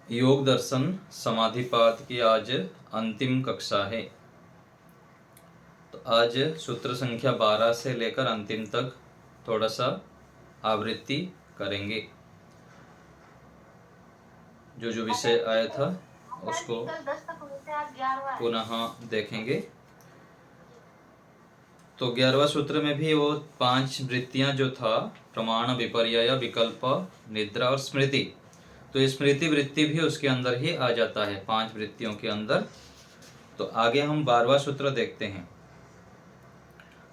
योग दर्शन समाधिपाद की आज अंतिम कक्षा है। तो आज सूत्र संख्या 12 से लेकर अंतिम तक थोड़ा सा आवृत्ति करेंगे। जो जो विषय आया था उसको पुनः देखेंगे। तो 11वां सूत्र में भी वो 5 वृत्तियां जो था, प्रमाण, विपर्यय, विकल्प, निद्रा और स्मृति। तो स्मृति वृत्ति भी उसके अंदर ही आ जाता है, 5 वृत्तियों के अंदर। तो आगे हम 12वां सूत्र देखते हैं।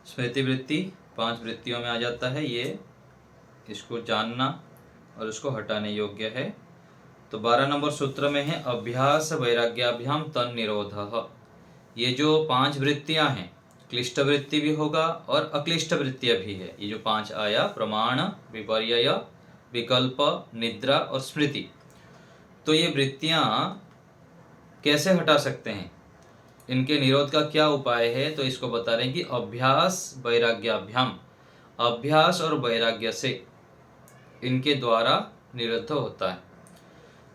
स्मृति वृत्ति 5 वृत्तियों में आ जाता है, ये इसको जानना और उसको हटाने योग्य है। तो 12 नंबर सूत्र में है अभ्यास वैराग्याभ्याम तन निरोधः। ये जो 5 वृत्तियां हैं, क्लिष्ट वृत्ति भी होगा और अक्लिष्ट वृत्तियां भी है। ये जो 5 आया, प्रमाण, विपर्यय, विकल्प, निद्रा और स्मृति। तो ये वृत्तियां कैसे हटा सकते हैं, इनके निरोध का क्या उपाय है, तो इसको बता रहे हैं कि अभ्यास वैराग्याभ्याम, अभ्यास और वैराग्य से इनके द्वारा निरुद्ध होता है।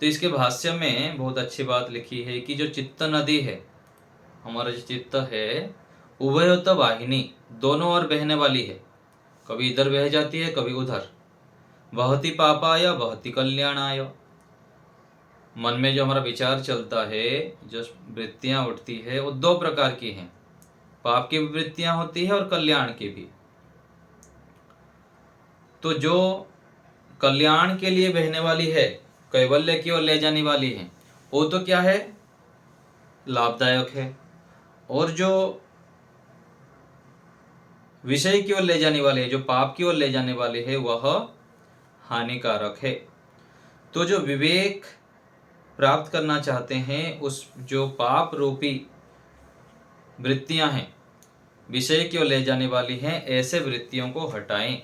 तो इसके भाष्य में बहुत अच्छी बात लिखी है कि जो चित्त नदी है, हमारा जो चित्त है, उभयोत वाहिनी, दोनों ओर बहने वाली है। कभी इधर बह जाती है, कभी उधर। वहति पापाय वहति कल्याणाय। मन में जो हमारा विचार चलता है, जो वृत्तियां उठती है, वो 2 प्रकार की हैं। पाप की वृत्तियां होती है और कल्याण की भी। तो जो कल्याण के लिए बहने वाली है, कैवल्य की ओर ले जाने वाली है, वो तो क्या है, लाभदायक है। और जो विषय की ओर ले जाने वाली है, जो पाप की ओर ले जाने वाली है, वह हानिकारक है। तो जो विवेक प्राप्त करना चाहते हैं, उस जो पाप रूपी वृत्तियां हैं, विषय की ओर ले जाने वाली हैं, ऐसे वृत्तियों को हटाएं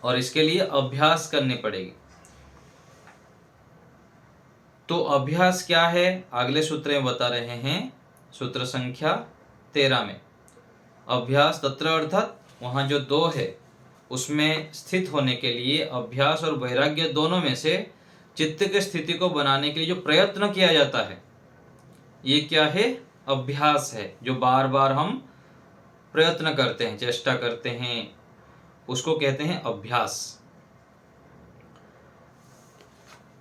और इसके लिए अभ्यास करनी पड़ेगी। तो अभ्यास क्या है, अगले सूत्र में बता रहे हैं, सूत्र संख्या 13 में। अभ्यास तत्र अर्थात वहां जो 2 है उसमें स्थित होने के लिए अभ्यास और वैराग्य दोनों में से चित्त की स्थिति को बनाने के लिए जो प्रयत्न किया जाता है, ये क्या है, अभ्यास है। जो बार बार हम प्रयत्न करते हैं, चेष्टा करते हैं, उसको कहते हैं अभ्यास।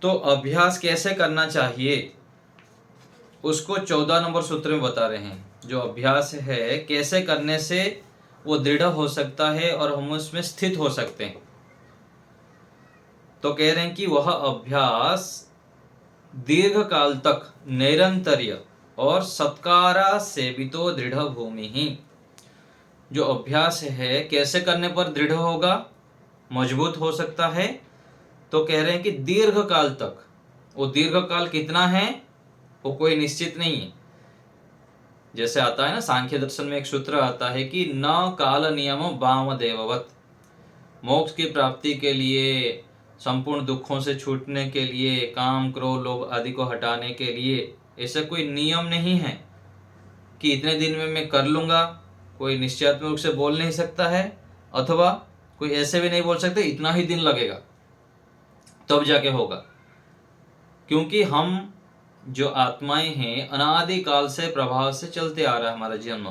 तो अभ्यास कैसे करना चाहिए, उसको 14 नंबर सूत्र में बता रहे हैं। जो अभ्यास है, कैसे करने से वो दृढ़ हो सकता है और हम उसमें स्थित हो सकते हैं। तो कह रहे हैं कि वह अभ्यास दीर्घ काल तक निरंतर्य और सत्कारा सेवितो दृढ़ भूमि ही। जो अभ्यास है, कैसे करने पर दृढ़ होगा, मजबूत हो सकता है, तो कह रहे हैं कि दीर्घ काल तक। वो दीर्घ काल कितना है, वो कोई निश्चित नहीं है। जैसे आता है ना, सांख्य दर्शन में एक सूत्र आता है कि न काल नियमो वामदेववत। मोक्ष की प्राप्ति के लिए, संपूर्ण दुखों से छूटने के लिए, काम, क्रोध, लोभ आदि को हटाने के लिए ऐसा कोई नियम नहीं है कि इतने दिन में मैं कर लूंगा। कोई निश्चयात्मक रूप से बोल नहीं सकता है, अथवा कोई ऐसे भी नहीं बोल सकते इतना ही दिन लगेगा तब जाके होगा। क्योंकि हम जो आत्माएं हैं, अनादि काल से प्रभाव से चलते आ रहा है हमारा जन्म।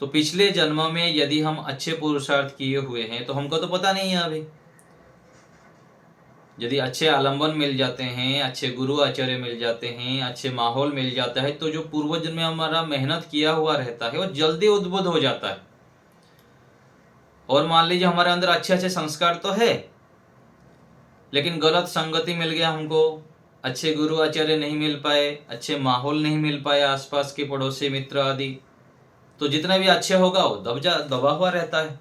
तो पिछले जन्म में यदि हम अच्छे पुरुषार्थ किए हुए हैं तो हमको तो पता नहीं है अभी। यदि अच्छे आलंबन मिल जाते हैं, अच्छे गुरु आचार्य मिल जाते हैं, अच्छे माहौल मिल जाता है, तो जो पूर्व जन्म में हमारा मेहनत किया हुआ रहता है वो जल्दी उद्बुद्ध हो जाता है। और मान लीजिए हमारे अंदर अच्छे अच्छे संस्कार तो है, लेकिन गलत संगति मिल गया हमको, अच्छे गुरु आचार्य नहीं मिल पाए, अच्छे माहौल नहीं मिल पाए, आसपास के पड़ोसी मित्र आदि, तो जितना भी अच्छे होगा वो दबा हुआ रहता है।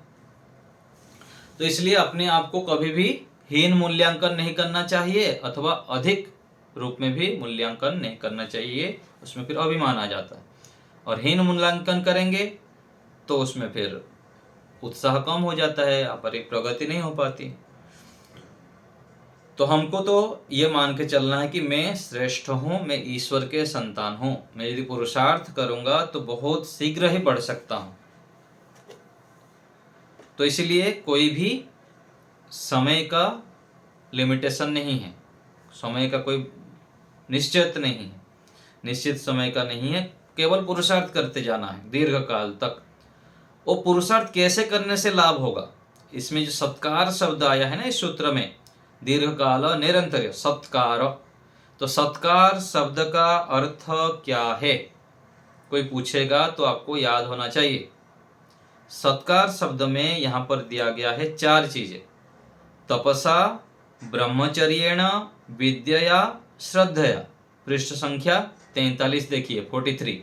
तो इसलिए अपने आप को कभी भी हीन मूल्यांकन नहीं करना चाहिए, अथवा अधिक रूप में भी मूल्यांकन नहीं करना चाहिए, उसमें फिर अभिमान आ जाता है। और हीन मूल्यांकन करेंगे तो उसमें फिर उत्साह कम हो जाता है, पर प्रगति नहीं हो पाती। तो हमको तो ये मान के चलना है कि मैं श्रेष्ठ हूँ, मैं ईश्वर के संतान हूँ, मैं यदि पुरुषार्थ करूंगा तो बहुत शीघ्र ही बढ़ सकता हूँ। तो इसलिए कोई भी समय का लिमिटेशन नहीं है। समय का कोई निश्चित नहीं है, निश्चित समय का नहीं है, केवल पुरुषार्थ करते जाना है दीर्घ काल तक। वो पुरुषार्थ कैसे करने से लाभ होगा, इसमें जो सत्कार शब्द आया है ना इस सूत्र में, दीर्घ काल निरंतर सत्कार, तो सत्कार शब्द का अर्थ क्या है, कोई पूछेगा तो आपको याद होना चाहिए। सत्कार शब्द में यहाँ पर दिया गया है 4 चीजें, तपसा, ब्रह्मचर्येण, विद्यया, श्रद्धया। पृष्ठ संख्या 43 देखिए, 43।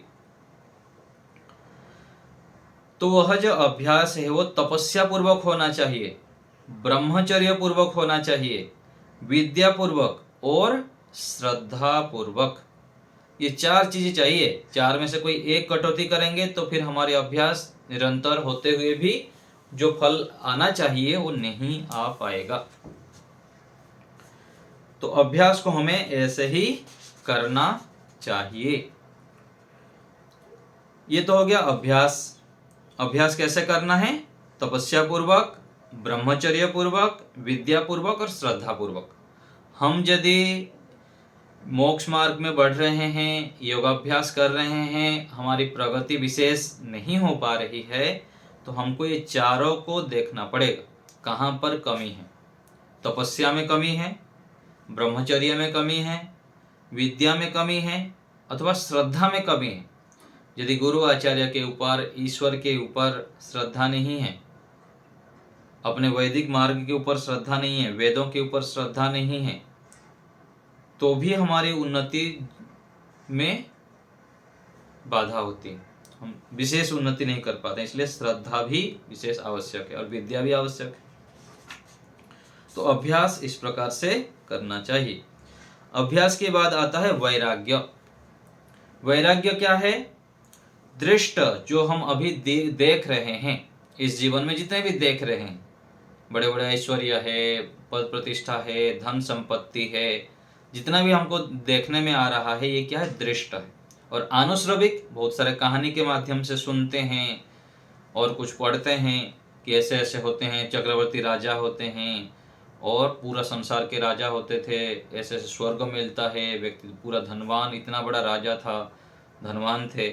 तो वह जो अभ्यास है वो तपस्या पूर्वक होना चाहिए, ब्रह्मचर्य पूर्वक होना चाहिए, विद्या पूर्वक और श्रद्धा पूर्वक। ये 4 चीजें चाहिए। 4 में से कोई एक कटौती करेंगे तो फिर हमारे अभ्यास निरंतर होते हुए भी जो फल आना चाहिए वो नहीं आ पाएगा। तो अभ्यास को हमें ऐसे ही करना चाहिए। ये तो हो गया अभ्यास। अभ्यास कैसे करना है, तपस्या पूर्वक, ब्रह्मचर्य पूर्वक, विद्या पूर्वक और श्रद्धा पूर्वक। हम यदि मोक्ष मार्ग में बढ़ रहे हैं, योगाभ्यास कर रहे हैं, हमारी प्रगति विशेष नहीं हो पा रही है, तो हमको ये चारों को देखना पड़ेगा, कहाँ पर कमी है। तपस्या में कमी है, ब्रह्मचर्य में कमी है, विद्या में कमी है, अथवा श्रद्धा में कमी है। यदि गुरु आचार्य के ऊपर, ईश्वर के ऊपर श्रद्धा नहीं है, अपने वैदिक मार्ग के ऊपर श्रद्धा नहीं है, वेदों के ऊपर श्रद्धा नहीं है, तो भी हमारी उन्नति में बाधा होती है, हम विशेष उन्नति नहीं कर पाते। इसलिए श्रद्धा भी विशेष आवश्यक है और विद्या भी आवश्यक है। तो अभ्यास इस प्रकार से करना चाहिए। अभ्यास के बाद आता है वैराग्य। वैराग्य क्या है, दृष्ट, जो हम अभी देख रहे हैं इस जीवन में, जितने भी देख रहे हैं, बड़े बड़े ऐश्वर्य है, पद प्रतिष्ठा है, धन संपत्ति है, जितना भी हमको देखने में आ रहा है, ये क्या है, दृष्ट है। और आनुश्रविक, बहुत सारे कहानी के माध्यम से सुनते हैं और कुछ पढ़ते हैं कि ऐसे ऐसे होते हैं, चक्रवर्ती राजा होते हैं और पूरा संसार के राजा होते थे, ऐसे ऐसे स्वर्ग मिलता है, व्यक्ति पूरा धनवान, इतना बड़ा राजा था, धनवान थे।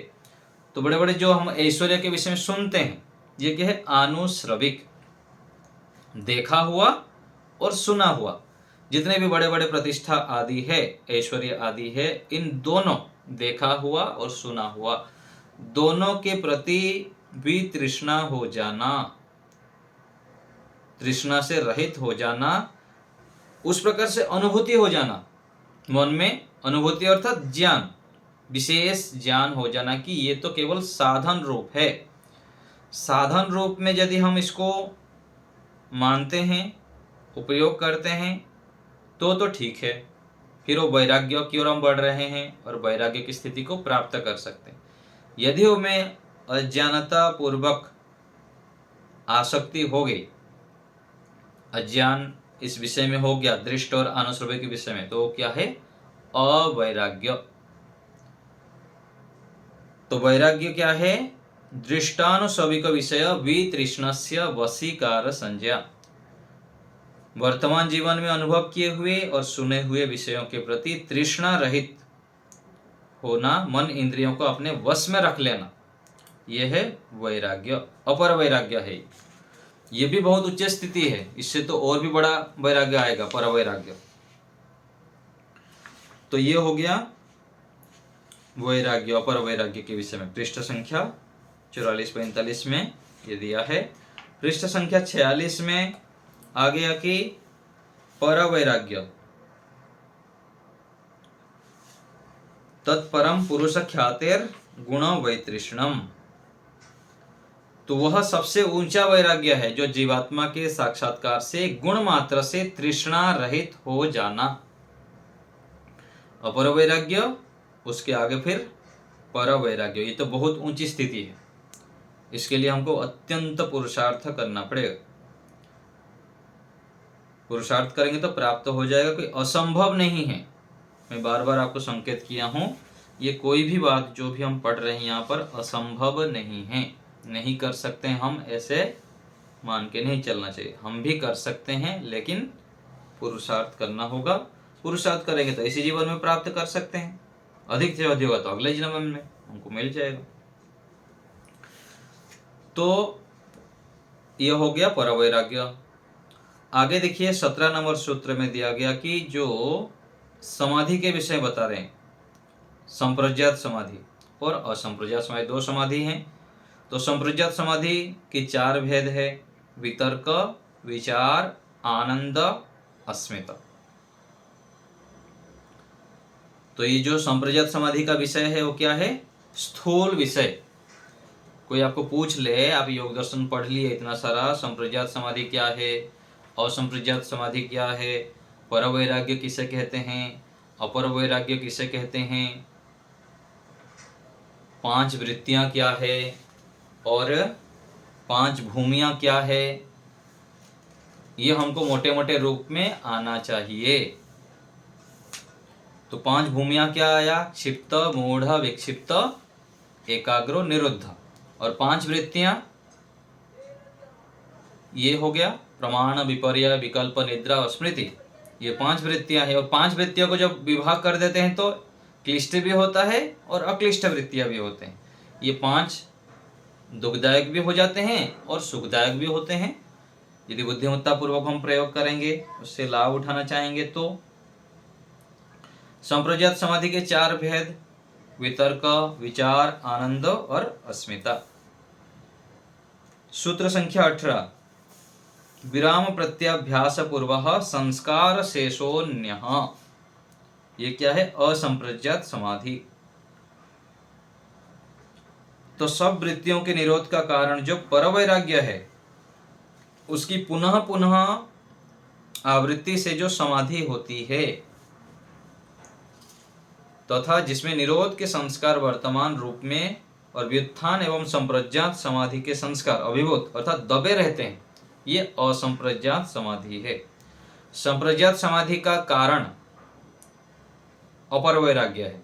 तो बड़े बड़े जो हम ऐश्वर्य के विषय में सुनते हैं, ये क्या है, आनुश्रविक, देखा हुआ और सुना हुआ। जितने भी बड़े बड़े प्रतिष्ठा आदि है, ऐश्वर्य आदि है, इन दोनों, देखा हुआ और सुना हुआ, दोनों के प्रति भी तृष्णा हो जाना, तृष्णा से रहित हो जाना, उस प्रकार से अनुभूति हो जाना, मन में अनुभूति अर्थात ज्ञान, विशेष ज्ञान हो जाना कि ये तो केवल साधन रूप है। साधन रूप में यदि हम इसको मानते हैं, उपयोग करते हैं, तो ठीक है, फिर वो वैराग्य की ओर हम बढ़ रहे हैं और वैराग्य की स्थिति को प्राप्त कर सकते हैं। यदि हमें अज्ञानता पूर्वक आसक्ति हो गई, अज्ञान इस विषय में हो गया, दृष्ट और आनुश्रव्य के विषय में, तो वो क्या है, अवैराग्य। तो वैराग्य क्या है, दृष्टानुश्रविक विषय वितृष्णस्य वशीकार संज्ञा। वर्तमान जीवन में अनुभव किए हुए और सुने हुए विषयों के प्रति तृष्णा रहित होना, मन इंद्रियों को अपने वश में रख लेना, यह है वैराग्य। अपर वैराग्य है, यह भी बहुत उच्च स्थिति है, इससे तो और भी बड़ा वैराग्य आएगा, पर वैराग्य। तो ये हो गया वैराग्य, अपर वैराग्य के विषय में। पृष्ठ संख्या 44-45 में ये दिया है। पृष्ठ संख्या 46 में आ गया कि पर वैराग्य, तत्परम पुरुष ख्यातेर गुण वैतृष्णम। तो वह सबसे ऊंचा वैराग्य है जो जीवात्मा के साक्षात्कार से गुण मात्र से तृष्णा रहित हो जाना। अपर वैराग्य, उसके आगे फिर पर वैराग्य, ये तो बहुत ऊंची स्थिति है। इसके लिए हमको अत्यंत पुरुषार्थ करना पड़ेगा। पुरुषार्थ करेंगे तो प्राप्त हो जाएगा, कोई असंभव नहीं है। मैं बार बार आपको संकेत किया हूं, ये कोई भी बात जो भी हम पढ़ रहे हैं यहाँ पर असंभव नहीं है, नहीं कर सकते हैं हम, ऐसे मान के नहीं चलना चाहिए। हम भी कर सकते हैं, लेकिन पुरुषार्थ करना होगा पुरुषार्थ करेंगे तो इसी जीवन में प्राप्त कर सकते हैं, अधिक से अधिक होगा तो अगले जन्म में हमको मिल जाएगा। तो ये हो गया परवैराग्य। आगे देखिए 17 नंबर सूत्र में दिया गया कि जो समाधि के विषय बता रहे हैं, संप्रज्ञात समाधि और असंप्रज्ञात समाधि, दो समाधि हैं। तो संप्रज्ञात समाधि की 4 भेद है, वितर्क, विचार, आनंद, अस्मिता। तो ये जो संप्रज्ञात समाधि का विषय है वो क्या है? स्थूल विषय। कोई आपको पूछ ले, आप योग दर्शन पढ़ लिए इतना सारा, संप्रज्ञात समाधि क्या है, असंप्रज्ञात समाधि क्या है, परवैराग्य किसे कहते हैं, अपर वैराग्य किसे कहते हैं, 5 वृत्तियां क्या है और 5 भूमियां क्या है, ये हमको मोटे मोटे रूप में आना चाहिए। तो 5 भूमियां क्या आया? क्षिप्त, मूढ़, विक्षिप्त, एकाग्रो, निरुद्ध। और 5 वृत्तियां ये हो गया प्रमाण, विपर्य, विकल्प, निद्रा और स्मृति। ये 5 वृत्तियां हैं। और 5 वृत्तियों को जब विभाग कर देते हैं तो क्लिष्ट भी होता है और अक्लिष्ट वृत्तियां भी होते हैं। ये 5 दुखदायक भी हो जाते हैं और सुखदायक भी होते हैं। यदि बुद्धिमत्ता पूर्वक हम प्रयोग करेंगे, उससे लाभ उठाना चाहेंगे तो। संप्रज्ञात समाधि के 4 भेद, वितर्क, विचार, आनंद और अस्मिता। सूत्र संख्या 18, विराम प्रत्याभ्यास पूर्वः संस्कार शेषोन्यः। ये क्या है? असंप्रज्ञात समाधि। तो सब वृत्तियों के निरोध का कारण जो परवैराग्य है, उसकी पुनः पुनः आवृत्ति से जो समाधि होती है तथा जिसमें निरोध के संस्कार वर्तमान रूप में और व्युत्थान एवं संप्रज्ञात समाधि के संस्कार अभिभूत अर्थात दबे रहते हैं, ये असंप्रज्ञात समाधि है। संप्रज्ञात समाधि का कारण अपर वैराग्य है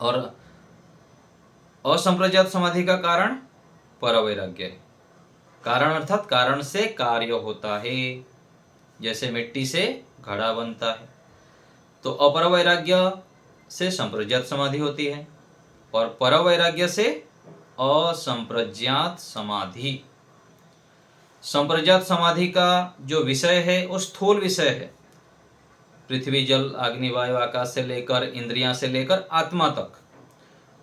और असंप्रज्ञात समाधि का कारण परवैराग्य है। कारण अर्थात कारण से कार्य होता है, जैसे मिट्टी से घड़ा बनता है। तो अपर वैराग्य से संप्रज्ञात समाधि होती है और परवैराग्य से असंप्रज्ञात समाधि। संप्रज्ञात समाधि का जो विषय है वो स्थूल विषय है, पृथ्वी, जल, अग्नि, वायु, आकाश से लेकर इंद्रियां से लेकर आत्मा तक।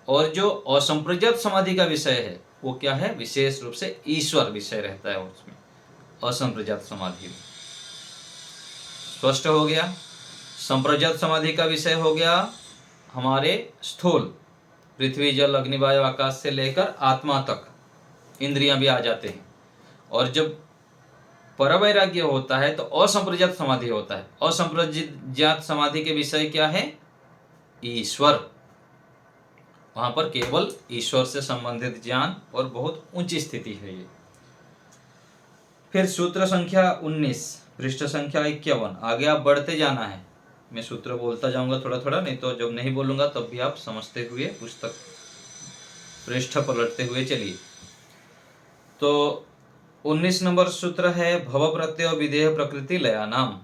और जो असंप्रज्ञात समाधि का विषय है वो क्या है? विशेष रूप से ईश्वर विषय रहता है उसमें, असंप्रज्ञात समाधि में। स्पष्ट हो गया? संप्रज्ञात समाधि का विषय हो गया हमारे स्थूल, पृथ्वी, जल, अग्नि, वायु, आकाश से लेकर आत्मा तक, इंद्रियां भी आ जाते हैं। और जब परवैराग्य होता है तो असंप्रज्ञात समाधि होता है। असंप्रज्ञात समाधि के विषय क्या है? ईश्वर। वहां पर केवल ईश्वर से संबंधित ज्ञान और बहुत ऊंची स्थिति है ये। फिर सूत्र संख्या 19, पृष्ठ संख्या 51। आगे आप बढ़ते जाना है, मैं सूत्र बोलता जाऊंगा थोड़ा थोड़ा, नहीं तो जब नहीं बोलूंगा तब भी आप समझते हुए पुस्तक पृष्ठ पलटते हुए चलिए। तो 19 नंबर सूत्र है भव प्रत्यय विधेय प्रकृति लयानाम।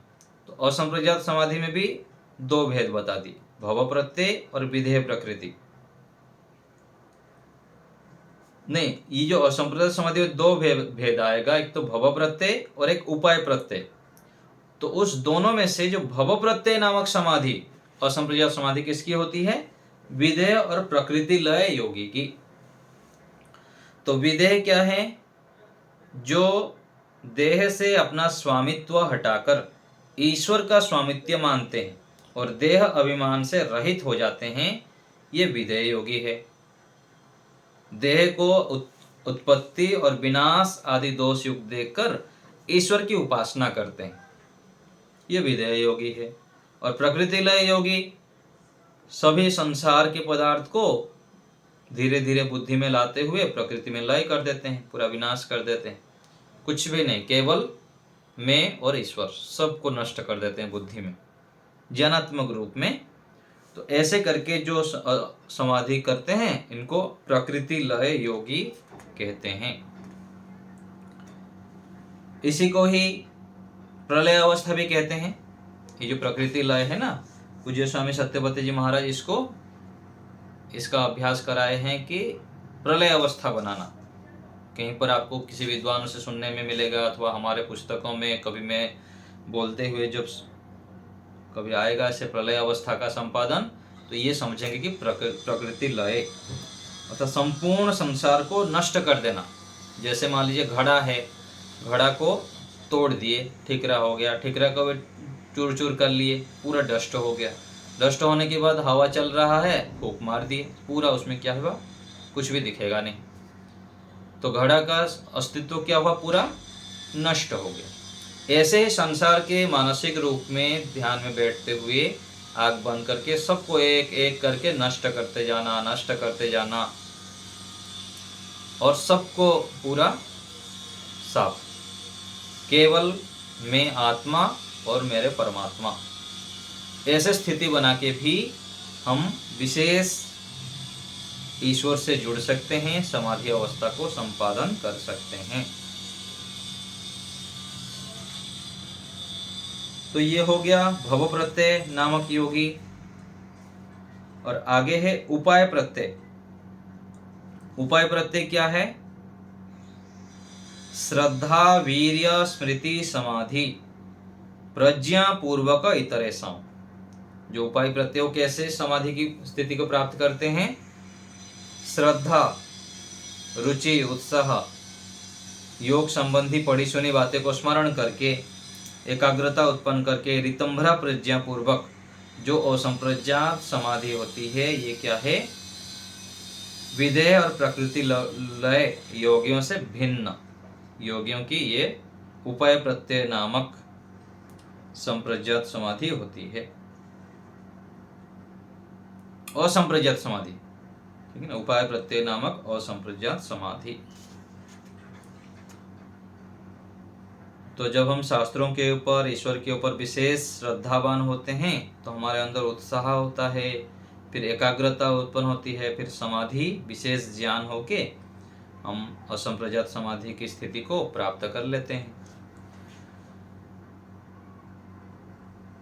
तो असंप्रज्ञात समाधि में भी 2 भेद बता दी, भव प्रत्यय और विधेय प्रकृति। नहीं, ये जो असंप्रज्ञात समाधि में 2 भेद आएगा, एक तो भव प्रत्यय और एक उपाय प्रत्यय। तो उस दोनों में से जो भव प्रत्यय नामक समाधि, असंप्रज्ञात समाधि किसकी होती है? विधेय और प्रकृति लय योगी की। तो विधेय क्या है? जो देह से अपना स्वामित्व हटाकर ईश्वर का स्वामित्व मानते हैं और देह अभिमान से रहित हो जाते हैं, ये विधेय योगी है। देह को उत्पत्ति और विनाश आदि दोष युक्त देखकर ईश्वर की उपासना करते हैं, ये विधेय योगी है। और प्रकृति लय योगी सभी संसार के पदार्थ को धीरे धीरे बुद्धि में लाते हुए प्रकृति में लय कर देते हैं, पूरा विनाश कर देते हैं। कुछ भी नहीं, केवल मैं और ईश्वर, सबको नष्ट कर देते हैं बुद्धि में, ज्ञानात्मक रूप में। तो ऐसे करके जो समाधि करते हैं इनको प्रकृति लय योगी कहते हैं। इसी को ही प्रलय अवस्था भी कहते हैं। ये जो प्रकृति लय है ना, पूज्य स्वामी सत्यपति जी महाराज इसका अभ्यास कराए हैं कि प्रलय अवस्था बनाना। कहीं पर आपको किसी विद्वान से सुनने में मिलेगा अथवा हमारे पुस्तकों में कभी मैं बोलते हुए जब कभी आएगा ऐसे प्रलय अवस्था का संपादन, तो ये समझेंगे कि प्रकृति लय अर्थात संपूर्ण संसार को नष्ट कर देना। जैसे मान लीजिए घड़ा है, घड़ा को तोड़ दिए, ठिकरा हो गया, ठिकरा को चूर चूर कर लिए, पूरा डस्ट हो गया। डस्ट होने के बाद हवा चल रहा है, फूंक मार दिए, पूरा उसमें क्या हुआ, कुछ भी दिखेगा नहीं। तो घड़ा का अस्तित्व क्या हुआ, पूरा नष्ट हो गया। ऐसे ही संसार के मानसिक रूप में ध्यान में बैठते हुए आग बंद करके सबको एक एक करके नष्ट करते जाना, नष्ट करते जाना, और सबको पूरा साफ, केवल मैं आत्मा और मेरे परमात्मा, ऐसे स्थिति बना के भी हम विशेष ईश्वर से जुड़ सकते हैं, समाधि अवस्था को संपादन कर सकते हैं। तो ये हो गया भव प्रत्यय नामक योगी। और आगे है उपाय प्रत्यय। उपाय प्रत्यय क्या है? श्रद्धा वीर्य स्मृति समाधि प्रज्ञा पूर्वक इतरेषां। जो उपाय प्रत्यय कैसे समाधि की स्थिति को प्राप्त करते हैं? श्रद्धा, रुचि, उत्साह, योग संबंधी पढ़ी सुनी बातें को स्मरण करके, एकाग्रता उत्पन्न करके, रितंभरा प्रज्ञा पूर्वक जो असंप्रज्ञात समाधि होती है, ये क्या है? विधेय और प्रकृति लय योगियों से भिन्न योगियों की ये उपाय प्रत्यय नामक संप्रज्ञात समाधि होती है। असंप्रज्ञात समाधि, ठीक है ना, उपाय प्रत्यय नामक असंप्रज्ञात समाधि। तो जब हम शास्त्रों के ऊपर, ईश्वर के ऊपर विशेष श्रद्धावान होते हैं तो हमारे अंदर उत्साह होता है, फिर एकाग्रता उत्पन्न होती है, फिर समाधि विशेष ज्ञान होके हम असंप्रज्ञात समाधि की स्थिति को प्राप्त कर लेते हैं।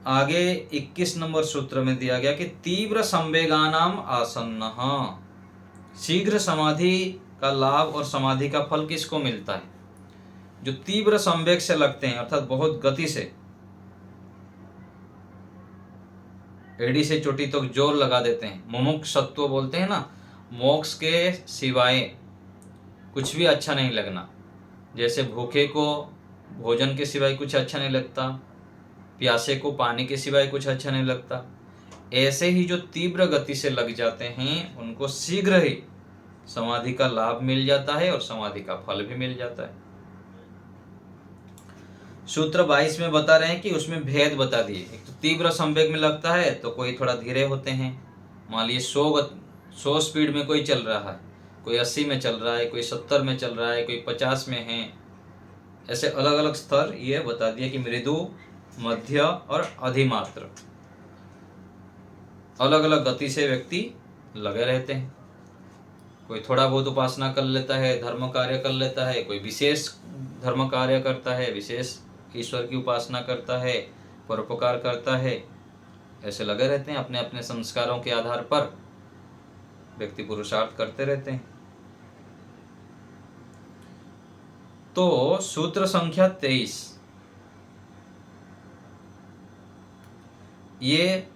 आगे 21 नंबर सूत्र में दिया गया कि तीव्र संवेगानाम आसन्नः। शीघ्र समाधि का लाभ और समाधि का फल किसको मिलता है? जो तीव्र संवेग से लगते हैं, अर्थात बहुत गति से, एड़ी से चोटी तक जोर लगा देते हैं, मुमुक्षुत्व बोलते हैं ना, मोक्ष के सिवाय कुछ भी अच्छा नहीं लगना। जैसे भूखे को भोजन के सिवाय कुछ अच्छा नहीं लगता, प्यासे को पानी के सिवाय कुछ अच्छा नहीं लगता, ऐसे ही जो तीव्र गति से लग जाते हैं उनको शीघ्र ही समाधि का लाभ मिल जाता है और समाधि का फल भी मिल जाता है। सूत्र 22 में बता रहे हैं कि उसमें भेद बता दिए। एक तो तीव्र संवेग में लगता है तो कोई थोड़ा धीरे होते हैं, मान लीजिए 100 स्पीड में कोई चल रहा है, कोई 80 में चल रहा है, कोई 70 में चल रहा है, कोई 50 में है, ऐसे अलग अलग स्तर ये बता दिया कि मृदु, मध्य और अधिमात्र, अलग अलग गति से व्यक्ति लगे रहते हैं। कोई थोड़ा बहुत उपासना कर लेता है, धर्म कार्य कर लेता है, कोई विशेष धर्म कार्य करता है, विशेष ईश्वर की उपासना करता है, परोपकार करता है, ऐसे लगे रहते हैं। अपने अपने संस्कारों के आधार पर व्यक्ति पुरुषार्थ करते रहते हैं। तो सूत्र संख्या 23 ये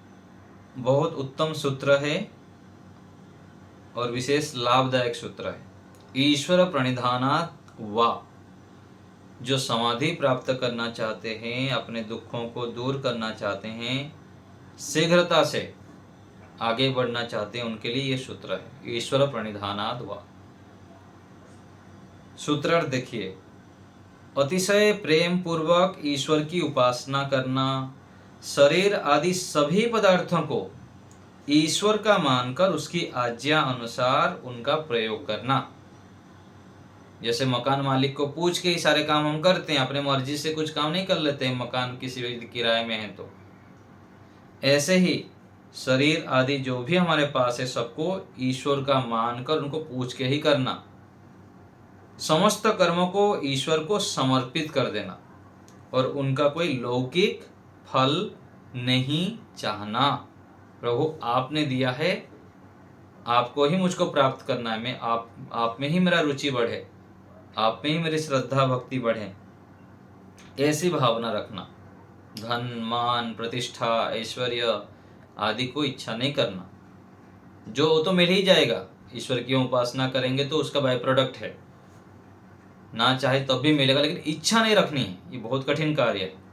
बहुत उत्तम सूत्र है और विशेष लाभदायक सूत्र है। ईश्वर प्रणिधानात् वा, जो समाधि प्राप्त करना चाहते हैं, अपने दुखों को दूर करना चाहते हैं, शीघ्रता से आगे बढ़ना चाहते हैं, उनके लिए ये सूत्र है, ईश्वर प्रणिधानात् वा। सूत्रार्थ देखिए, अतिशय प्रेम पूर्वक ईश्वर की उपासना करना, शरीर आदि सभी पदार्थों को ईश्वर का मानकर उसकी आज्ञा अनुसार उनका प्रयोग करना। जैसे मकान मालिक को पूछ के ही सारे काम हम करते हैं, अपने मर्जी से कुछ काम नहीं कर लेते हैं, मकान किसी किराए में है तो। ऐसे ही शरीर आदि जो भी हमारे पास है सबको ईश्वर का मानकर उनको पूछ के ही करना, समस्त कर्मों को ईश्वर को समर्पित कर देना और उनका कोई लौकिक फल नहीं चाहना। प्रभु आपने दिया है, आपको ही मुझको प्राप्त करना है। मैं आप में ही मेरा रुचि बढ़े, आप में ही मेरी श्रद्धा भक्ति बढ़े, ऐसी भावना रखना। धन मान प्रतिष्ठा ऐश्वर्य आदि को इच्छा नहीं करना। जो वो तो मिल ही जाएगा, ईश्वर की उपासना करेंगे तो उसका बाय प्रोडक्ट है, ना चाहे तब भी मिलेगा, लेकिन इच्छा नहीं रखनी है, ये बहुत कठिन कार्य है।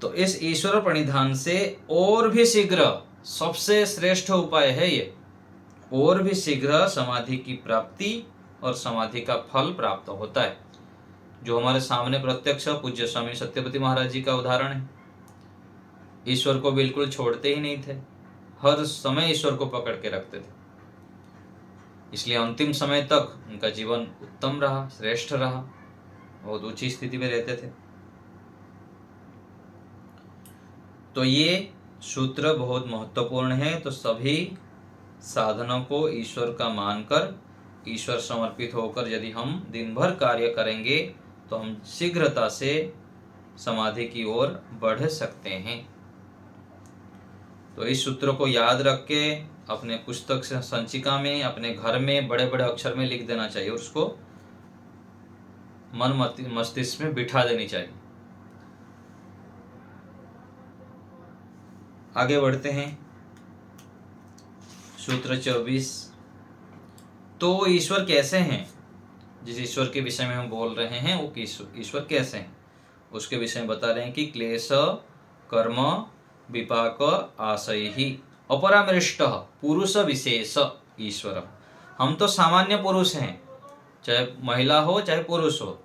तो इस ईश्वर प्रणिधान से और भी शीघ्र, सबसे श्रेष्ठ उपाय है ये, और भी शीघ्र समाधि की प्राप्ति और समाधि का फल प्राप्त होता है, जो हमारे सामने प्रत्यक्ष पूज्य स्वामी सत्यपति महाराज जी का उदाहरण है। ईश्वर को बिल्कुल छोड़ते ही नहीं थे, हर समय ईश्वर को पकड़ के रखते थे, इसलिए अंतिम समय तक उनका जीवन उत्तम रहा, श्रेष्ठ रहा, बहुत ऊंची स्थिति में रहते थे। तो ये सूत्र बहुत महत्वपूर्ण है। तो सभी साधनों को ईश्वर का मानकर, ईश्वर समर्पित होकर यदि हम दिन भर कार्य करेंगे तो हम शीघ्रता से समाधि की ओर बढ़ सकते हैं। तो इस सूत्र को याद रख के अपने पुस्तक से संचिका में, अपने घर में बड़े बड़े अक्षर में लिख देना चाहिए, उसको मन मस्तिष्क में बिठा देनी चाहिए। आगे बढ़ते हैं, सूत्र 24। तो ईश्वर कैसे हैं? जिस ईश्वर के विषय में हम बोल रहे हैं वो ईश्वर कैसे हैं, उसके विषय में बता रहे हैं कि क्लेश कर्म विपाक आशय ही अपरामृष्ट पुरुष विशेष ईश्वर। हम तो सामान्य पुरुष हैं, चाहे महिला हो चाहे पुरुष हो,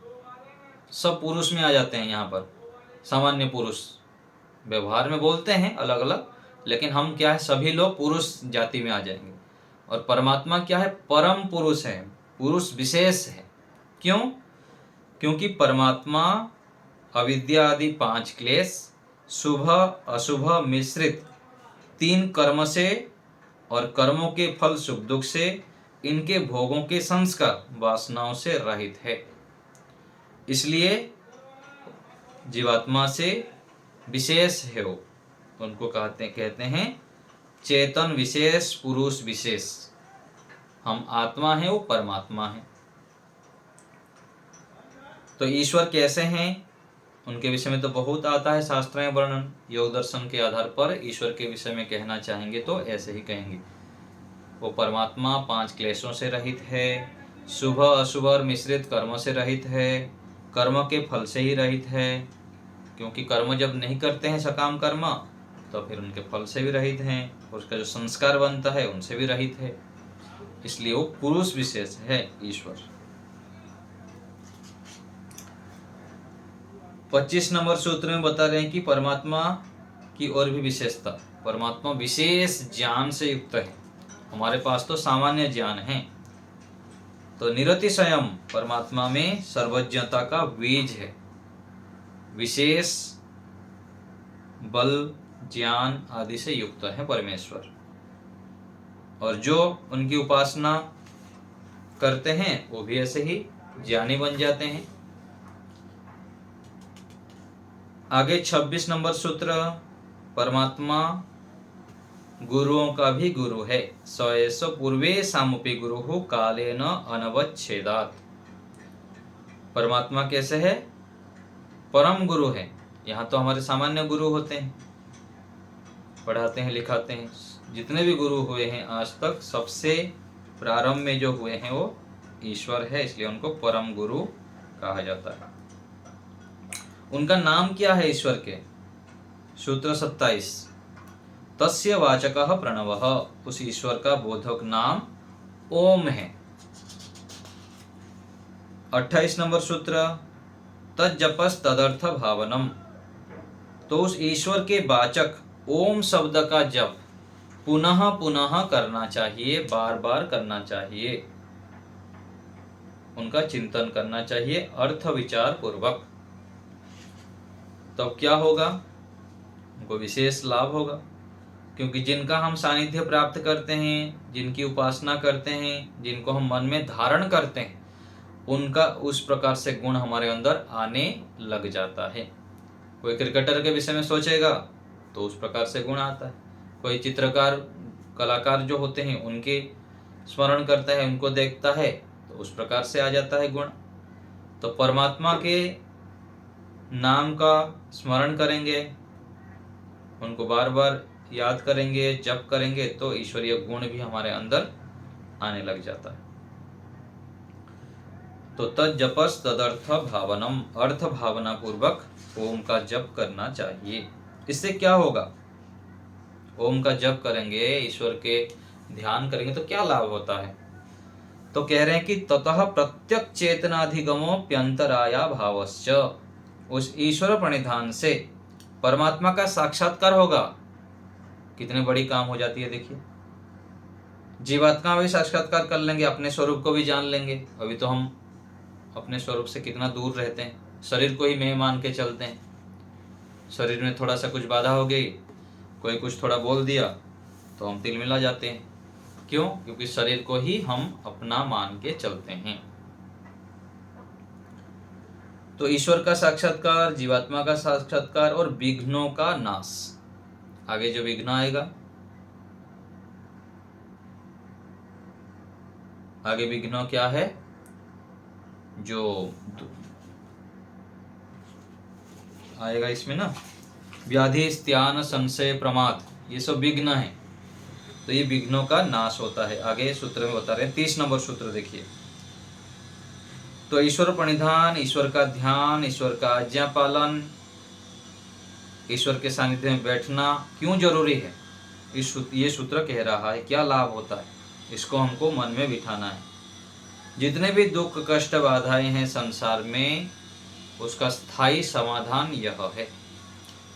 सब पुरुष में आ जाते हैं। यहाँ पर सामान्य पुरुष व्यवहार में बोलते हैं अलग अलग, लेकिन हम क्या है, सभी लोग पुरुष जाति में आ जाएंगे। और परमात्मा क्या है, परम पुरुष है, पुरुष विशेष है। क्यों? क्योंकि परमात्मा अविद्या आदि 5 क्लेश, शुभ अशुभ मिश्रित 3 कर्म से और कर्मों के फल सुख दुख से, इनके भोगों के संस्कार वासनाओं से रहित है। इसलिए जीवात्मा से विशेष है वो, उनको कहते हैं चेतन विशेष, पुरुष विशेष। हम आत्मा है, वो परमात्मा है। तो ईश्वर कैसे हैं, उनके विषय में तो बहुत आता है शास्त्र में वर्णन। योग दर्शन के आधार पर ईश्वर के विषय में कहना चाहेंगे तो ऐसे ही कहेंगे। वो परमात्मा 5 क्लेशों से रहित है, शुभ अशुभ और मिश्रित कर्म से रहित है, कर्म के फल से ही रहित है, क्योंकि कर्म जब नहीं करते हैं सकाम कर्म तो फिर उनके फल से भी रहित हैं, और उसका जो संस्कार बनता है उनसे भी रहित है। इसलिए वो पुरुष विशेष है ईश्वर। 25 नंबर सूत्र में बता रहे हैं कि परमात्मा की और भी विशेषता, परमात्मा विशेष ज्ञान से युक्त है। हमारे पास तो सामान्य ज्ञान है, तो निरतिशयम परमात्मा में सर्वज्ञता का बीज है, विशेष बल ज्ञान आदि से युक्त है परमेश्वर। और जो उनकी उपासना करते हैं वो भी ऐसे ही ज्ञानी बन जाते हैं। आगे 26 नंबर सूत्र, परमात्मा गुरुओं का भी गुरु है, सएस पूर्वे सामुपि गुरु कालेन अनवच्छेदात्। परमात्मा कैसे है, परम गुरु है। यहाँ तो हमारे सामान्य गुरु होते हैं, पढ़ाते हैं लिखाते हैं। जितने भी गुरु हुए हैं आज तक, सबसे प्रारंभ में जो हुए हैं वो ईश्वर है, इसलिए उनको परम गुरु कहा जाता है। उनका नाम क्या है ईश्वर के? सूत्र 27, तस्य वाचकः प्रणवः, उस ईश्वर का बोधक नाम ओम है। 28 नंबर सूत्र, तज्जपस तदर्थ भावनम, तो उस ईश्वर के वाचक ओम शब्द का जप पुनः पुनः करना चाहिए, बार बार करना चाहिए, उनका चिंतन करना चाहिए अर्थ विचार पूर्वक। तब क्या होगा, उनको विशेष लाभ होगा, क्योंकि जिनका हम सानिध्य प्राप्त करते हैं, जिनकी उपासना करते हैं, जिनको हम मन में धारण करते हैं, उनका उस प्रकार से गुण हमारे अंदर आने लग जाता है। कोई क्रिकेटर के विषय में सोचेगा तो उस प्रकार से गुण आता है। कोई चित्रकार कलाकार जो होते हैं उनके स्मरण करता है, उनको देखता है तो उस प्रकार से आ जाता है गुण। तो परमात्मा के नाम का स्मरण करेंगे, उनको बार बार याद करेंगे, जप करेंगे तो ईश्वरीय गुण भी हमारे अंदर आने लग जाता है। तो तज्जपस तदर्थ भावनम, अर्थ भावना पूर्वक ओम का जप करना चाहिए। इससे क्या होगा? ओम का जप करेंगे, ईश्वर के ध्यान करेंगे तो क्या लाभ होता है? तो कह रहे हैं कि ततः प्रत्यक चेतनाधिगमोप्यंतराया भावश्च, उस ईश्वर प्रणिधान से परमात्मा का साक्षात्कार होगा। कितनी बड़ी काम हो जाती है देखिए। जीवात्मा भी साक्षात्कार कर लेंगे, अपने स्वरूप को भी जान लेंगे। अभी तो हम अपने स्वरूप से कितना दूर रहते हैं, शरीर को ही मैं मान के चलते हैं। शरीर में थोड़ा सा कुछ बाधा हो गई, कोई कुछ थोड़ा बोल दिया तो हम तिलमिला जाते हैं। क्यों? क्योंकि शरीर को ही हम अपना मान के चलते हैं। तो ईश्वर का साक्षात्कार, जीवात्मा का साक्षात्कार और विघ्नों का नाश। आगे जो विघ्न आएगा, आगे विघ्न क्या है? जो आएगा इसमें ना, व्याधि, स्त्यान, संशय, प्रमाद, ये सब विघ्न है। तो ये विघ्नों का नाश होता है। आगे सूत्र में बता रहे हैं, 30 नंबर सूत्र देखिए। तो ईश्वर प्रणिधान, ईश्वर का ध्यान, ईश्वर का आज्ञा पालन, ईश्वर के सानिध्य में बैठना क्यों जरूरी है? ये सूत्र कह रहा है क्या लाभ होता है, इसको हमको मन में बिठाना है। जितने भी दुख, कष्ट, बाधाएं हैं संसार में, उसका स्थायी समाधान यह है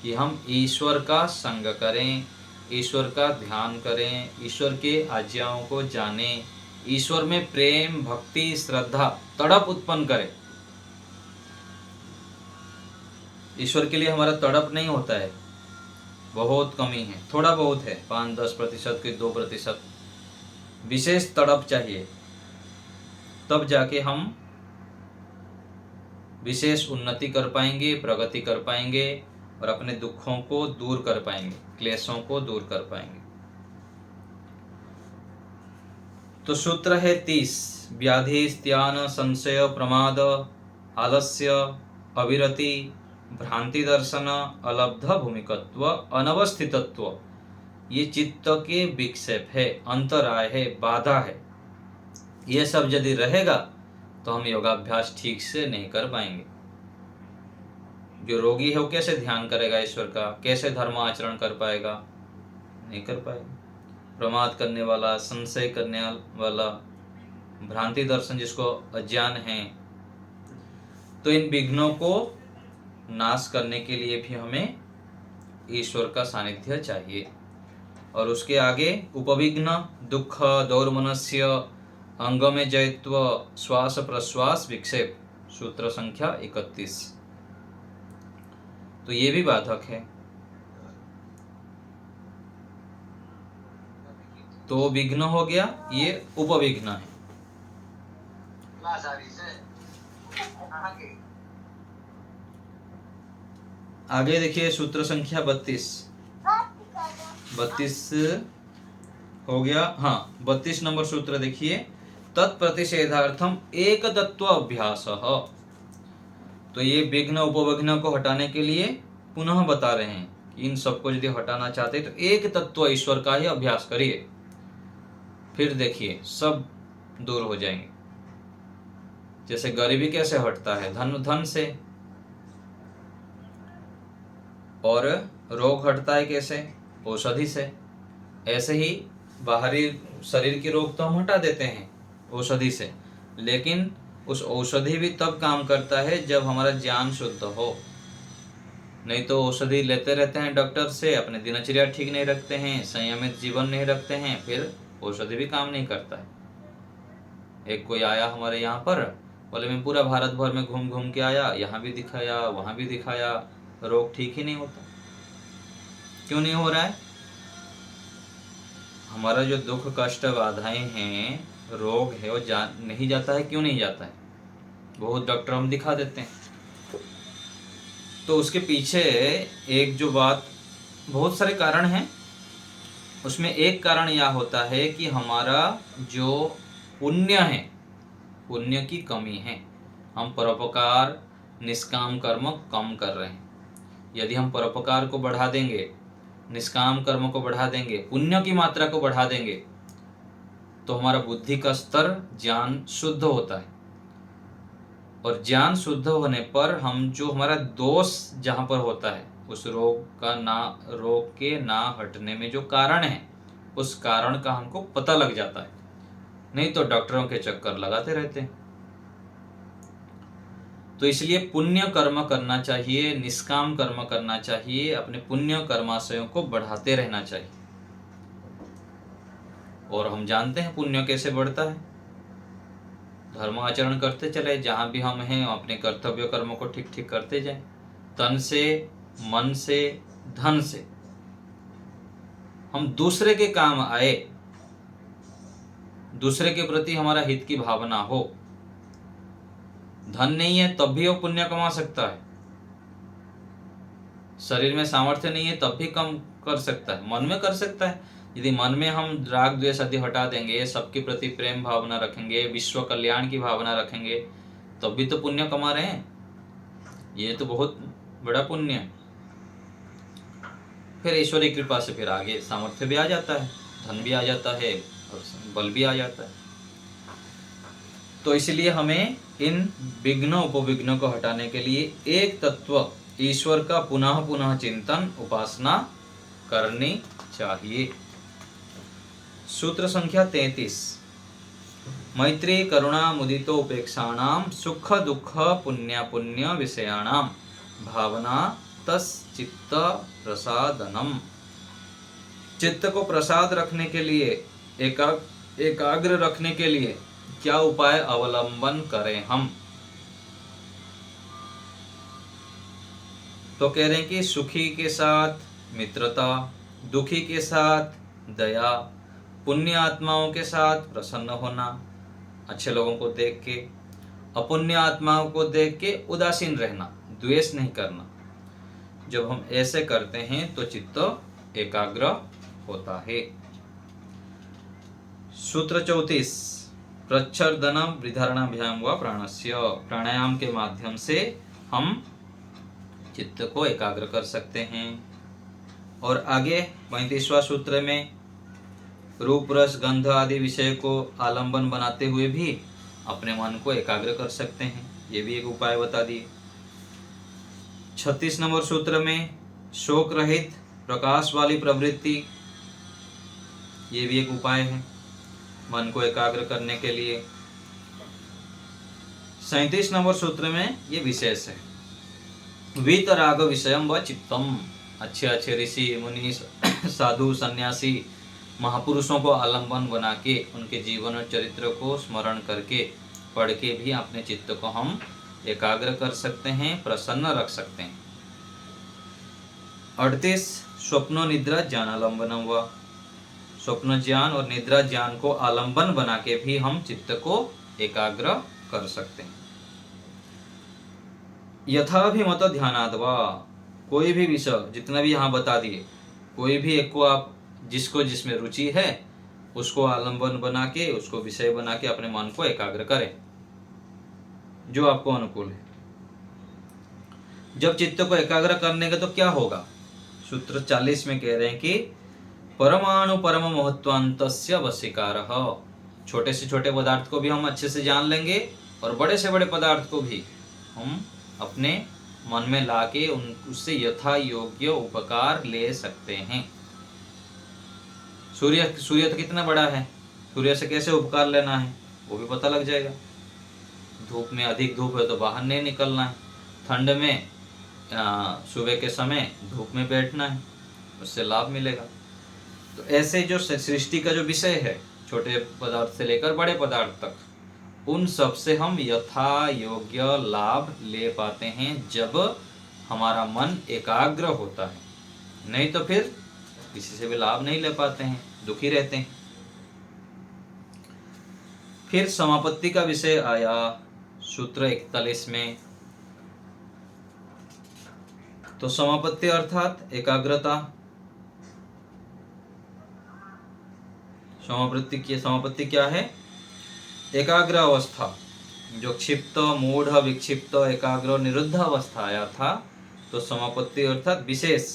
कि हम ईश्वर का संग करें, ईश्वर का ध्यान करें, ईश्वर के आज्ञाओं को जानें, ईश्वर में प्रेम, भक्ति, श्रद्धा, तड़प उत्पन्न करें। ईश्वर के लिए हमारा तड़प नहीं होता है, बहुत कमी है, थोड़ा बहुत है, 5-10% के 2%। विशेष तड़प चाहिए, तब जाके हम विशेष उन्नति कर पाएंगे, प्रगति कर पाएंगे और अपने दुखों को दूर कर पाएंगे, क्लेशों को दूर कर पाएंगे। तो सूत्र है 30, व्याधि, स्त्यान, संशय, प्रमाद, आलस्य, अविरति, भ्रांति दर्शन, अलब्ध भूमिकत्व, अनवस्थितत्व, ये चित्त के विक्षेप है, अंतराय है, बाधा है। ये सब यदि रहेगा तो हम योगाभ्यास ठीक से नहीं कर पाएंगे। जो रोगी है वो कैसे ध्यान करेगा ईश्वर का, कैसे धर्म आचरण कर पाएगा? नहीं कर पाएगा। प्रमाद करने वाला, संशय करने वाला, भ्रांति दर्शन जिसको अज्ञान है, तो इन विघ्नों को नाश करने के लिए भी हमें ईश्वर का सानिध्य चाहिए। और उसके आगे उपविघ्न, दुख, दौर्मनस्य, अंग में जयत्व, श्वास प्रश्वास विक्षेप, सूत्र संख्या 31। तो ये भी बाधक है। तो विघ्न हो गया, ये उपविघ्न है। आगे देखिए सूत्र संख्या 32 हो गया। हाँ, 32 नंबर सूत्र देखिए, तत्प्रतिषेधार्थम एक तत्व अभ्यास। तो ये विघ्न उपविघ्न को हटाने के लिए पुनः बता रहे हैं कि इन सबको यदि हटाना चाहते तो एक तत्व ईश्वर का ही अभ्यास करिए, फिर देखिए सब दूर हो जाएंगे। जैसे गरीबी कैसे हटता है? धन से। और रोग हटता है कैसे? औषधि से। ऐसे ही बाहरी शरीर की रोग तो हम हटा देते हैं औषधि से, लेकिन उस औषधि भी तब काम करता है जब हमारा ज्ञान शुद्ध हो। नहीं तो औषधि लेते रहते हैं डॉक्टर से, अपने दिनचर्या ठीक नहीं रखते हैं, संयमित जीवन नहीं रखते हैं, फिर औषधि भी काम नहीं करता है। एक कोई आया हमारे यहाँ पर, बोले मैं पूरा भारत भर में घूम घूम के आया, यहाँ भी दिखाया, वहाँ भी दिखाया, रोग ठीक ही नहीं होता। क्यों नहीं हो रहा है? हमारा जो दुख, कष्ट, बाधाएं हैं, रोग है, वो नहीं जाता है। क्यों नहीं जाता है? बहुत डॉक्टर हम दिखा देते हैं, तो उसके पीछे एक जो बात, बहुत सारे कारण हैं, उसमें एक कारण यह होता है कि हमारा जो पुण्य है, पुण्य की कमी है। हम परोपकार निष्काम कर्म कम कर रहे हैं। यदि हम परोपकार को बढ़ा देंगे, निष्काम कर्म को बढ़ा देंगे, पुण्य की मात्रा को बढ़ा देंगे, तो हमारा बुद्धि का स्तर, ज्ञान शुद्ध होता है। और ज्ञान शुद्ध होने पर हम जो हमारा दोष जहाँ पर होता है, उस रोग के ना हटने में जो कारण है, उस कारण का हमको पता लग जाता है। नहीं तो डॉक्टरों के चक्कर लगाते रहते हैं। तो इसलिए पुण्य कर्म करना चाहिए, निष्काम कर्म करना चाहिए, अपने पुण्य कर्माशयों को बढ़ाते रहना चाहिए। और हम जानते हैं पुण्य कैसे बढ़ता है। धर्म आचरण करते चले, जहाँ भी हम हैं अपने कर्तव्य कर्म को ठीक ठीक करते जाएं, तन से, मन से, धन से। हम दूसरे के काम आए, दूसरे के प्रति हमारा हित की भावना हो। धन नहीं है तब भी वो पुण्य कमा सकता है, शरीर में सामर्थ्य नहीं है तब भी कम कर सकता है, मन में कर सकता है। यदि मन में हम राग द्वेष आदि हटा देंगे, सबके प्रति प्रेम भावना रखेंगे, विश्व कल्याण की भावना रखेंगे, तब भी तो पुण्य कमा रहे हैं। ये तो बहुत बड़ा पुण्य है। फिर ईश्वरी कृपा से फिर आगे सामर्थ्य भी आ जाता है, धन भी आ जाता है और बल भी आ जाता है। तो इसलिए हमें इन विघ्नों उपविघ्नों को हटाने के लिए एक तत्व ईश्वर का पुनः पुनः चिंतन, उपासना करनी चाहिए। सूत्र संख्या 33। मैत्री करुणा मुदितो उपेक्षाणाम सुख दुख पुण्य पुण्य विषयाणाम भावना तच्चित्त प्रसादनम। चित्त को प्रसाद रखने के लिए, एकाग्र रखने के लिए क्या उपाय अवलंबन करें हम? तो कह रहे हैं कि सुखी के साथ मित्रता, दुखी के साथ दया, पुण्य आत्माओं के साथ प्रसन्न होना, अच्छे लोगों को देख के, अपुण्य आत्माओं को देख के उदासीन रहना, द्वेष नहीं करना। जब हम ऐसे करते हैं तो चित्त एकाग्र होता है। सूत्र 34। प्रच्छर्दनम वृधारणाभ्याम व प्राणस्य। प्राणायाम के माध्यम से हम चित्त को एकाग्र कर सकते हैं। और आगे 35वां सूत्र में रूप रस गंध आदि विषय को आलंबन बनाते हुए भी अपने मन को एकाग्र कर सकते हैं। ये भी एक उपाय बता दिए। 36 नंबर सूत्र में शोक रहित प्रकाश वाली प्रवृत्ति, ये भी एक उपाय है मन को एकाग्र करने के लिए। 37 नंबर सूत्र में ये विशेष है, वीतराग विषयम व चित्तम। अच्छे अच्छे ऋषि मुनि साधु सन्यासी महापुरुषों को आलंबन बना के, उनके जीवन और चरित्र को स्मरण करके, पढ़ के भी अपने चित्त को हम एकाग्र कर सकते हैं, प्रसन्न रख सकते हैं। 38 स्वप्नो निद्रा ज्ञानालंबनम व। स्वप्न ज्ञान और निद्रा ज्ञान को आलंबन बना के भी हम चित्त को एकाग्र कर सकते हैं। यथाभिमत ध्यानाद्वा। कोई भी विषय, जितना भी यहाँ बता दिए, कोई भी एक को आप जिसको जिसमें रुचि है उसको आलंबन बना के, उसको विषय बना के अपने मन को एकाग्र करें जो आपको अनुकूल है। जब चित्त को एकाग्र करने का तो क्या होगा? सूत्र 40 में कह रहे हैं कि परमाणु परम महत्वान्तस्य वशीकारः। छोटे से छोटे पदार्थ को भी हम अच्छे से जान लेंगे और बड़े से बड़े पदार्थ को भी हम अपने मन में लाके उससे यथा योग्य उपकार ले सकते हैं। सूर्य तो कितना बड़ा है, सूर्य से कैसे उपकार लेना है वो भी पता लग जाएगा। धूप में अधिक धूप है तो बाहर नहीं निकलना है, ठंड में सुबह के समय धूप में बैठना है, उससे लाभ मिलेगा। तो ऐसे जो सृष्टि का जो विषय है, छोटे पदार्थ से लेकर बड़े पदार्थ तक, उन सब से हम यथा योग्य लाभ ले पाते हैं जब हमारा मन एकाग्र होता है। नहीं तो फिर किसी से भी लाभ नहीं ले पाते हैं, दुखी रहते हैं। फिर समापत्ति का विषय आया सूत्र 41 में। तो समापत्ति अर्थात एकाग्रता। समापत्ति क्या है? एकाग्र अवस्था। जो क्षिप्त, मूढ़, विक्षिप्त, एकाग्र, निरुद्ध अवस्था आया था, तो समापत्ति अर्थात विशेष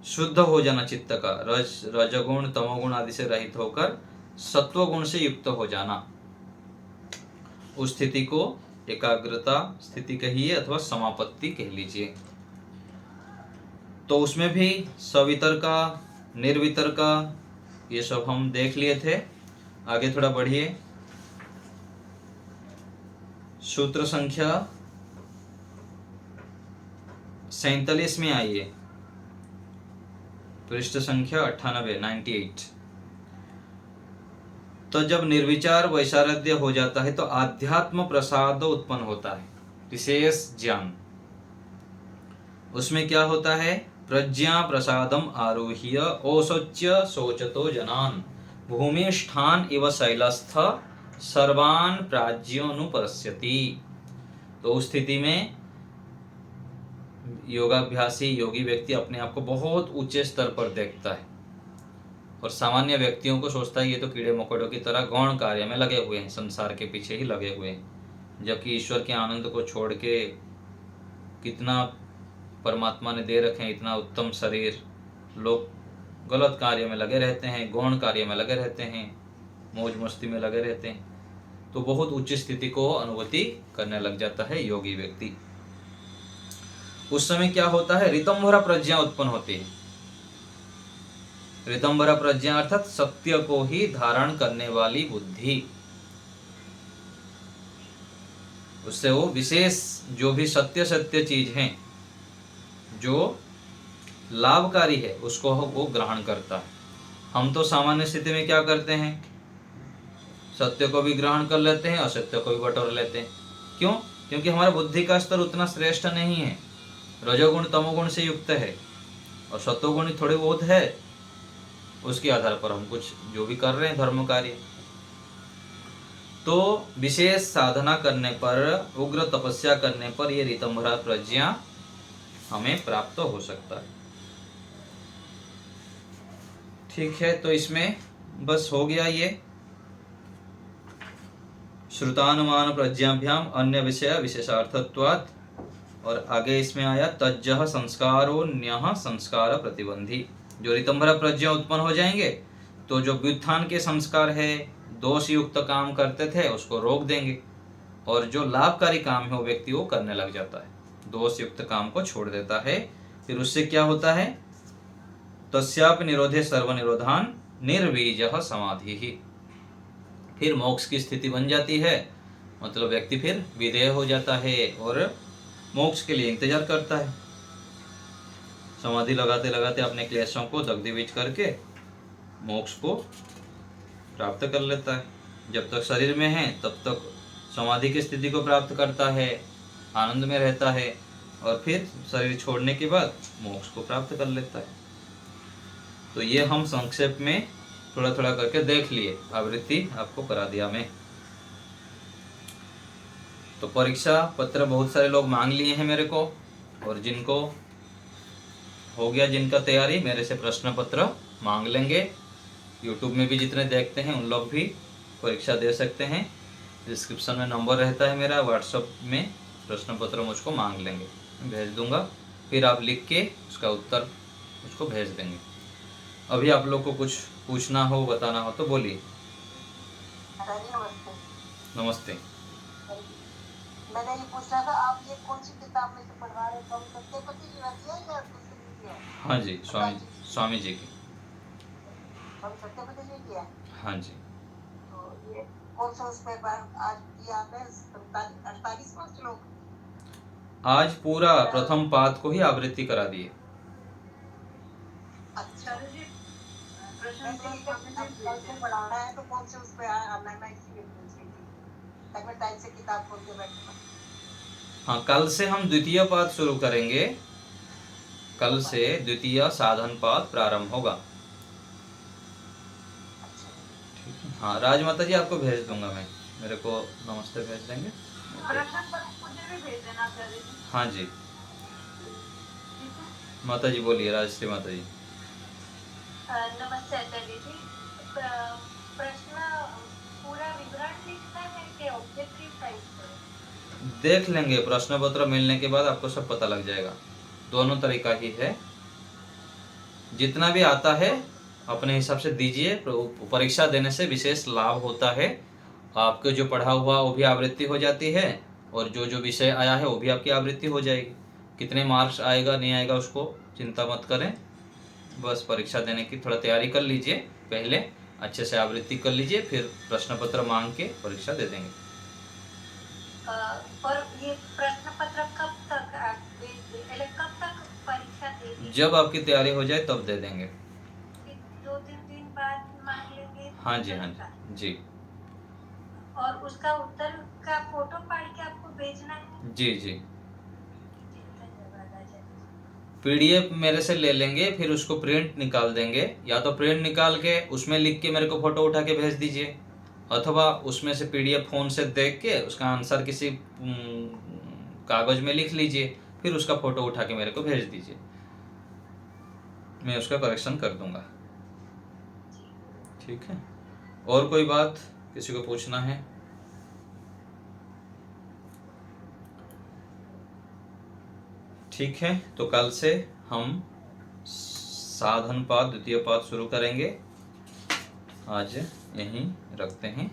शुद्ध हो जाना चित्त का, रजगुण तमोगुण आदि से रहित होकर सत्व गुण से युक्त हो जाना, उस स्थिति को एकाग्रता स्थिति कहिए अथवा समापत्ति कह लीजिए। तो उसमें भी सवितर्का, निर्वितर्का, ये सब हम देख लिए थे। आगे थोड़ा बढ़िए, सूत्र संख्या 47 में आइए, पृष्ठ संख्या 98। तो जब निर्विचार वैशारद्य हो जाता है तो आध्यात्म प्रसाद उत्पन्न होता है, विशेष ज्ञान। उसमें क्या होता है? प्रज्ञा प्रसादम आरोह्य औशोच्य शोचतो जनान भूमिष्ठान इव शैलस्थ सर्वान प्राज्योनुपश्यति। तो उस स्थिति में योगाभ्यासी योगी व्यक्ति अपने आप को बहुत ऊंचे स्तर पर देखता है और सामान्य व्यक्तियों को सोचता है ये तो कीड़े मकोड़ों की तरह गौण कार्य में लगे हुए हैं, संसार के पीछे ही लगे हुए हैं, जबकि ईश्वर के आनंद को छोड़ के कितना परमात्मा ने दे रखे हैं, इतना उत्तम शरीर, लोग गलत कार्य में लगे रहते हैं, गौण कार्य में लगे रहते हैं, मौज मस्ती में लगे रहते हैं। तो बहुत उच्च स्थिति को अनुभूति करने लग जाता है योगी व्यक्ति। उस समय क्या होता है? ऋतंभरा प्रज्ञा उत्पन्न होती है। ऋतंभरा प्रज्ञा अर्थात सत्य को ही धारण करने वाली बुद्धि। उससे वो विशेष जो भी सत्य चीज है, जो लाभकारी है, उसको वो ग्रहण करता है। हम तो सामान्य स्थिति में क्या करते हैं? सत्य को भी ग्रहण कर लेते हैं, असत्य को भी बटोर लेते हैं। क्यों? क्योंकि हमारा बुद्धि का स्तर उतना श्रेष्ठ नहीं है, रजोगुण तमोगुण से युक्त है और सत्वगुण थोड़े बहुत है। उसके आधार पर हम कुछ जो भी कर रहे हैं धर्म कार्य, तो विशेष साधना करने पर, उग्र तपस्या करने पर ये ऋतंभरा प्रज्ञा हमें प्राप्त हो सकता है। ठीक है, तो इसमें बस हो गया ये श्रुतानुमान प्रज्ञाभ्याम अन्य विषय विशेषार्थत्वात्। और आगे इसमें आया तज्जह संस्कारो न्यः संस्कार प्रतिबंधी। जो ऋतंभरा प्रज्ञा उत्पन्न हो जाएंगे तो जो व्युत्थान के संस्कार है, दोष युक्त काम करते थे, उसको रोक देंगे और जो लाभकारी काम है वो व्यक्ति वो करने लग जाता है, दोष युक्त काम को छोड़ देता है। फिर उससे क्या होता है? तस्यापि निरोधे सर्वनिरोधान निर्वीजः समाधि ही। फिर मोक्ष की स्थिति बन जाती है, मतलब व्यक्ति फिर विधेय हो जाता है और मोक्ष के लिए इंतजार करता है। समाधि लगाते लगाते अपने क्लेशों को दग्धीभूत करके मोक्ष को प्राप्त कर लेता है। जब तक शरीर में है तब तक समाधि की स्थिति को प्राप्त करता है, आनंद में रहता है, और फिर शरीर छोड़ने के बाद मोक्ष को प्राप्त कर लेता है। तो ये हम संक्षेप में थोड़ा थोड़ा करके देख लिए, आवृत्ति आपको करा दिया मैं। तो परीक्षा पत्र बहुत सारे लोग मांग लिए हैं मेरे को, और जिनको हो गया, जिनका तैयारी, मेरे से प्रश्न पत्र मांग लेंगे। यूट्यूब में भी जितने देखते हैं उन लोग भी परीक्षा दे सकते हैं। डिस्क्रिप्शन में नंबर रहता है मेरा, व्हाट्सएप में प्रश्न पत्र मुझको मांग लेंगे, मैं भेज दूंगा। फिर आप लिख के उसका उत्तर मुझको भेज देंगे। अभी आप लोग को कुछ पूछना हो, बताना हो तो बोलिए। नमस्ते। मैंने ये पूछना था, आप ये कौन सी किताब में से पढ़वा रहे थे? सत्यपति की रची है या दूसरी है? हाँ जी, स्वामी जी की। सत्यपति जी की है? हाँ जी। तो ये कौन सा उस पे आज किया आपने? 48वां श्लोक। आज पूरा प्रथम पाद को ही आवृत्ति करा दिए। अच्छा जी, प्रश्न पढ़ाना है तो कौन से उस पे आना है? मैं इसीलिए पूछ रही थी, तब मैं टाइम से किताब खोल के बैठूंगा। हाँ, कल से हम द्वितीय पाद शुरू करेंगे। कल से द्वितीय साधन पाद प्रारंभ होगा। ठीक है। हाँ, राजमाता जी आपको भेज दूंगा मैं, मेरे को नमस्ते भेज देंगे। मुझे भी भेज देना। हाँ जी, माता जी बोलिए, राजश्री माता जी। नमस्ते आचार्य जी। प्रश्न पूरा विवरण लिखना है कि ऑब्जेक्टिव टाइप से? देख लेंगे, प्रश्न पत्र मिलने के बाद आपको सब पता लग जाएगा। दोनों तरीका ही है, जितना भी आता है अपने हिसाब से दीजिए। परीक्षा देने से विशेष लाभ होता है, आपको जो पढ़ा हुआ वो भी आवृत्ति हो जाती है, और जो जो विषय आया है वो भी आपकी आवृत्ति हो जाएगी। कितने मार्क्स आएगा नहीं आएगा उसको चिंता मत करें, बस परीक्षा देने की थोड़ा तैयारी कर लीजिए, पहले अच्छे से आवृत्ति कर लीजिए, फिर प्रश्न पत्र मांग के परीक्षा दे देंगे। और ये प्रश्न पत्र कब तक आप कब तक परीक्षा देंगे? जब आपकी तैयारी हो जाए तब दे देंगे। 2-3 दिन बाद मांग लेंगे? हाँ जी, हाँ जी जी। और उसका उत्तर का फोटो फाड़ के आपको भेजना है? जी जी। धन्यवाद आचार्य जी। पीडीएफ मेरे से ले लेंगे, फिर उसको प्रिंट निकाल देंगे, या तो प्रिंट निकाल के उसमें लिख के मेरे को फोटो उठा के भेज दीजिए, अथवा उसमें से पीडीएफ फोन से देख के उसका आंसर किसी कागज में लिख लीजिए, फिर उसका फोटो उठा के मेरे को भेज दीजिए, मैं उसका करेक्शन कर दूंगा। ठीक है, और कोई बात किसी को पूछना है? ठीक है, तो कल से हम साधन पाद द्वितीय पाद शुरू करेंगे। आज यहीं रखते हैं।